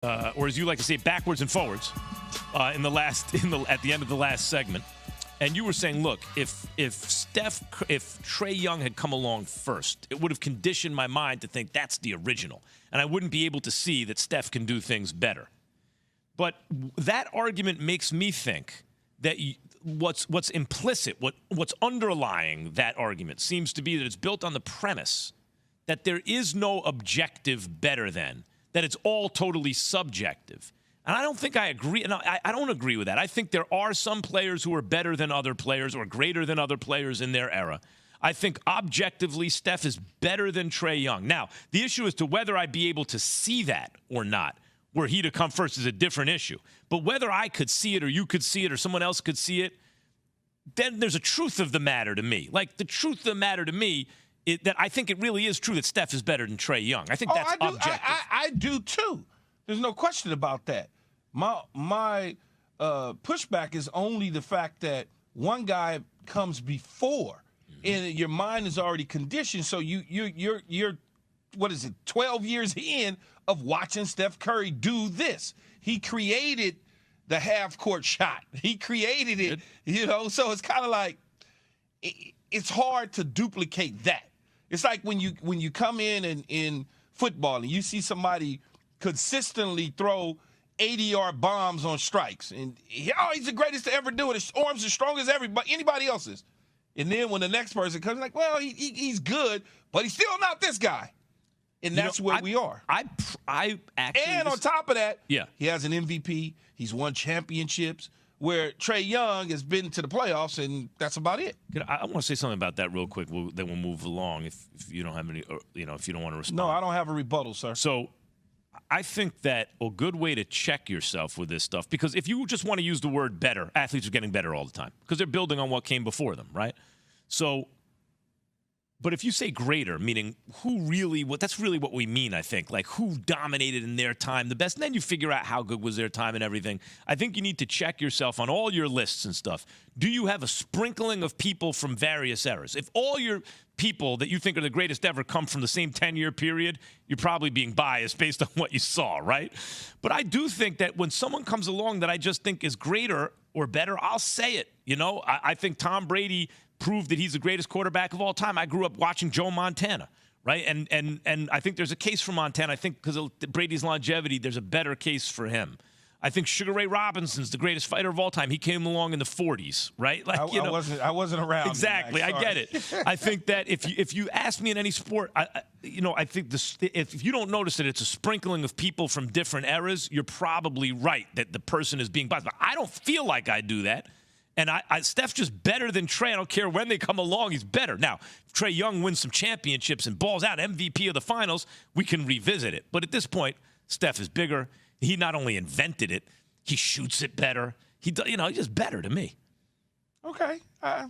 or as you like to say, backwards and forwards, at the end of the last segment. And you were saying, look, if Trae Young had come along first, it would have conditioned my mind to think that's the original, and I wouldn't be able to see that Steph can do things better. But that argument makes me think that what's implicit, what's underlying that argument seems to be that it's built on the premise that there is no objective better than, that it's all totally subjective. And I don't think I agree. No, I don't agree with that. I think there are some players who are better than other players or greater than other players in their era. I think objectively Steph is better than Trae Young. Now, the issue as to whether I'd be able to see that or not, were he to come first, is a different issue. But whether I could see it or you could see it or someone else could see it, then there's a truth of the matter to me. Like, the truth of the matter to me is that I think it really is true that Steph is better than Trae Young. I think that's objective. I do, too. There's no question about that. My pushback is only the fact that one guy comes before, and your mind is already conditioned. So you're what is it, 12 years in of watching Steph Curry do this. He created the half-court shot. He created it, So it's kind of like it's hard to duplicate that. It's like when you come in football and you see somebody consistently throw 80-yard bombs on strikes, and he's the greatest to ever do it. His arms are strong as anybody else's. And then when the next person comes, like, well, he's good, but he's still not this guy. And that's where we are. I actually, and on top of that, yeah, he has an MVP. He's won championships. Where Trae Young has been to the playoffs, and that's about it. I want to say something about that real quick. Then we'll move along. If you don't have any, if you don't want to respond. No, I don't have a rebuttal, sir. So, I think that a good way to check yourself with this stuff, because if you just want to use the word better, athletes are getting better all the time because they're building on what came before them, right? So, but if you say greater, meaning that's really what we mean, I think. Like, who dominated in their time the best, and then you figure out how good was their time and everything. I think you need to check yourself on all your lists and stuff. Do you have a sprinkling of people from various eras? If all your people that you think are the greatest ever come from the same 10-year period, you're probably being biased based on what you saw, right? But I do think that when someone comes along that I just think is greater or better, I'll say it. I think Tom Brady proved that he's the greatest quarterback of all time. I grew up watching Joe Montana, right? And I think there's a case for Montana. I think because of Brady's longevity, there's a better case for him. I think Sugar Ray Robinson's the greatest fighter of all time. He came along in the 40s, right? Like, I wasn't around. Exactly, I get it. I think that if you ask me in any sport, I think if you don't notice that it's a sprinkling of people from different eras, you're probably right that the person is being biased. But I don't feel like I do that. And Steph's just better than Trae. I don't care when they come along, he's better. Now, if Trae Young wins some championships and balls out MVP of the finals, we can revisit it. But at this point, Steph is bigger. He not only invented it, he shoots it better. He's just better to me. Okay. I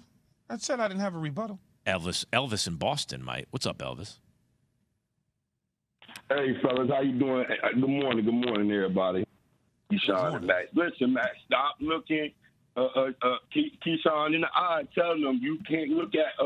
said I didn't have a rebuttal. Elvis in Boston, Mike. What's up, Elvis? Hey, fellas, how you doing? Good morning, everybody. Keyshawn and Max. Listen, Max, stop looking Keyshawn in the eye, telling them you can't look at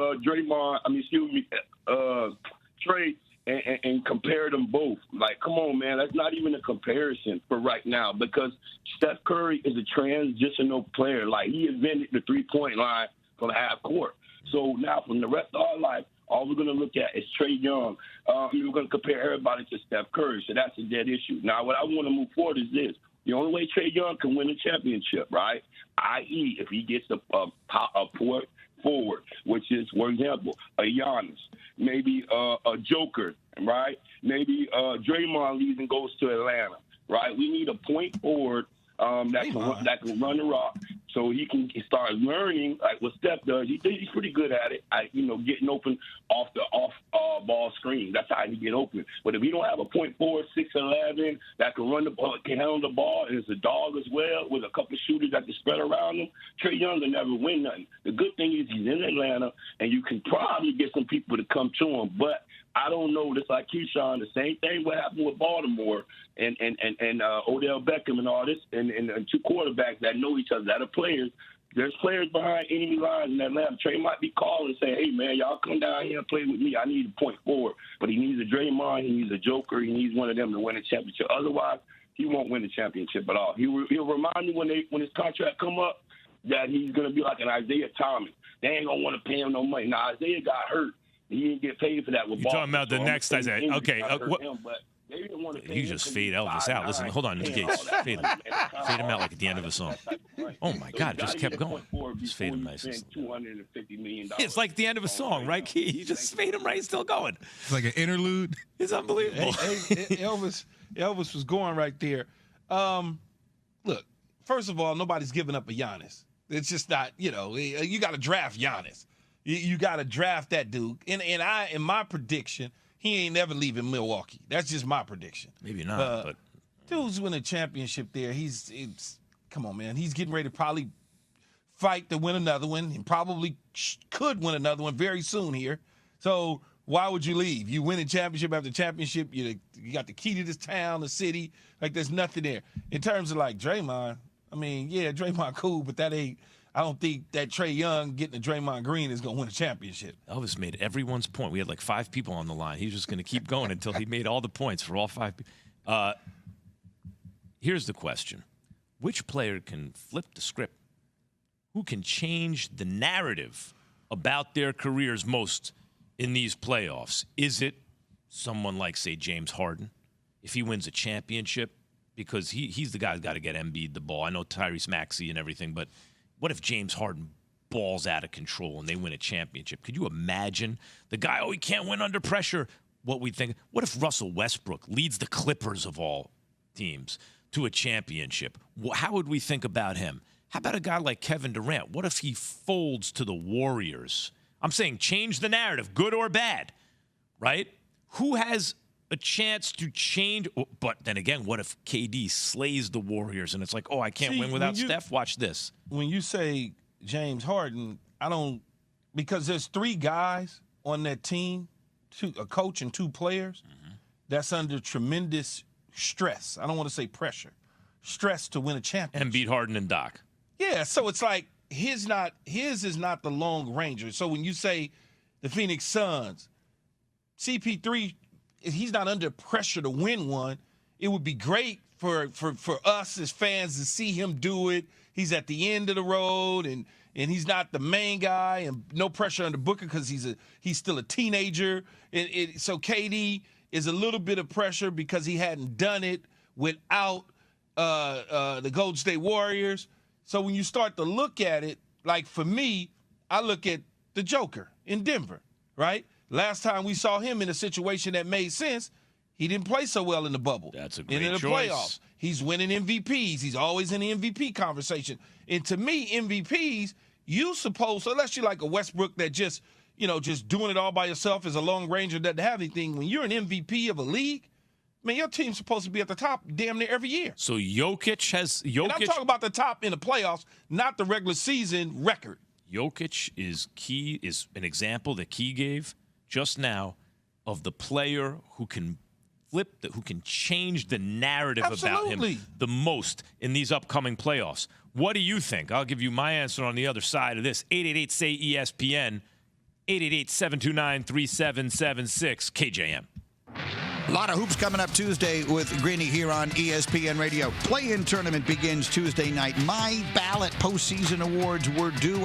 Trae and compare them both. Like, come on, man, that's not even a comparison for right now, because Steph Curry is a transitional player. Like, he invented the three-point line from half court. So now, from the rest of our life, all we're going to look at is Trae Young. We're going to compare everybody to Steph Curry, so that's a dead issue. Now, what I want to move forward is this. The only way Trae Young can win a championship, right, i.e., if he gets a point forward, which is, for example, a Giannis, maybe a Joker, right? Maybe Draymond leaves and goes to Atlanta, right? We need a point forward that can run the rock, so he can start learning like what Steph does. He's pretty good at it, getting open off the ball screen. That's how he get open. But if he don't have a point forward, 6'11", that can run the ball, can handle the ball, and is a dog as well, with a couple of shooters that can spread around him, Trae Young will never win nothing. The good thing is he's in Atlanta, and you can probably get some people to come to him. But I don't know. Just like Keyshawn, the same thing what happened with Baltimore and Odell Beckham and all this, and two quarterbacks that know each other, that are players. There's players behind enemy lines in Atlanta. Trae might be calling and saying, hey, man, y'all come down here and play with me. I need a point forward. But he needs a Draymond. He needs a Joker. He needs one of them to win a championship. Otherwise, he won't win the championship at all. He'll remind me when his contract come up that he's going to be like an Isaiah Thomas. They ain't going to want to pay him no money. Now, Isaiah got hurt. He didn't get paid for that with You're talking about the next Isaiah. Okay. You just fade Elvis out. Listen, hold on. Gates. Fade him out like at the end of a song. Oh, my God. Just kept going. Just fade him nice. $250 million. It's like the end of a song, right, Key? You just fade him right. He's still going. It's like an interlude. It's unbelievable. Elvis was going right there. Look, first of all, nobody's giving up a Giannis. It's just not, you got to draft Giannis. You got to draft that dude. And in my prediction, he ain't never leaving Milwaukee. That's just my prediction. Maybe not, but dude's winning a championship there. Come on, man. He's getting ready to probably fight to win another one. He probably could win another one very soon here. So why would you leave? You win a championship after championship. You got the key to this town, the city. Like, there's nothing there. In terms of, like, Draymond, I mean, yeah, Draymond cool, but that ain't – I don't think that Trae Young getting a Draymond Green is going to win a championship. Elvis made everyone's point. We had like 5 people on the line. He was just going to keep going until he made all the points for all 5 people. Here's the question. Which player can flip the script? Who can change the narrative about their careers most in these playoffs? Is it someone like, say, James Harden? If he wins a championship, because he's the guy who's got to get Embiid the ball. I know Tyrese Maxey and everything, but what if James Harden balls out of control and they win a championship? Could you imagine the guy, he can't win under pressure? What we think. What if Russell Westbrook leads the Clippers of all teams to a championship? How would we think about him? How about a guy like Kevin Durant? What if he folds to the Warriors? I'm saying change the narrative, good or bad, right? Who has a chance to change? But then again, what if KD slays the Warriors and it's like, I can't win without Steph? Watch this. When you say James Harden, because there's 3 guys on that team, a coach and 2 players, that's under tremendous stress. I don't want to say pressure. Stress to win a championship. Embiid, Harden, and Doc. Yeah, so it's like his is not the long ranger. So when you say the Phoenix Suns, CP3, he's not under pressure to win one. It would be great for us as fans to see him do it. He's at the end of the road, and he's not the main guy, and no pressure on the Booker because he's still a teenager. So KD is a little bit of pressure because he hadn't done it without the Golden State Warriors. So when you start to look at it, like for me, I look at the Joker in Denver, right? Last time we saw him in a situation that made sense, he didn't play so well in the bubble. That's a great choice. In the playoffs, he's winning MVPs. He's always in the MVP conversation. And to me, MVPs, unless you're like a Westbrook that just doing it all by yourself as a long ranger doesn't have anything. When you're an MVP of a league, man, your team's supposed to be at the top damn near every year. So Jokic. And I'm talking about the top in the playoffs, not the regular season record. Jokic is an example that Key gave just now of the player who can who can change the narrative about him the most in these upcoming playoffs. What do you think? I'll give you my answer on the other side of this. 888-SAY-ESPN, 888-729-3776, KJM. A lot of hoops coming up Tuesday with Greeny here on ESPN Radio. Play-in tournament begins Tuesday night. My Ballot postseason awards were due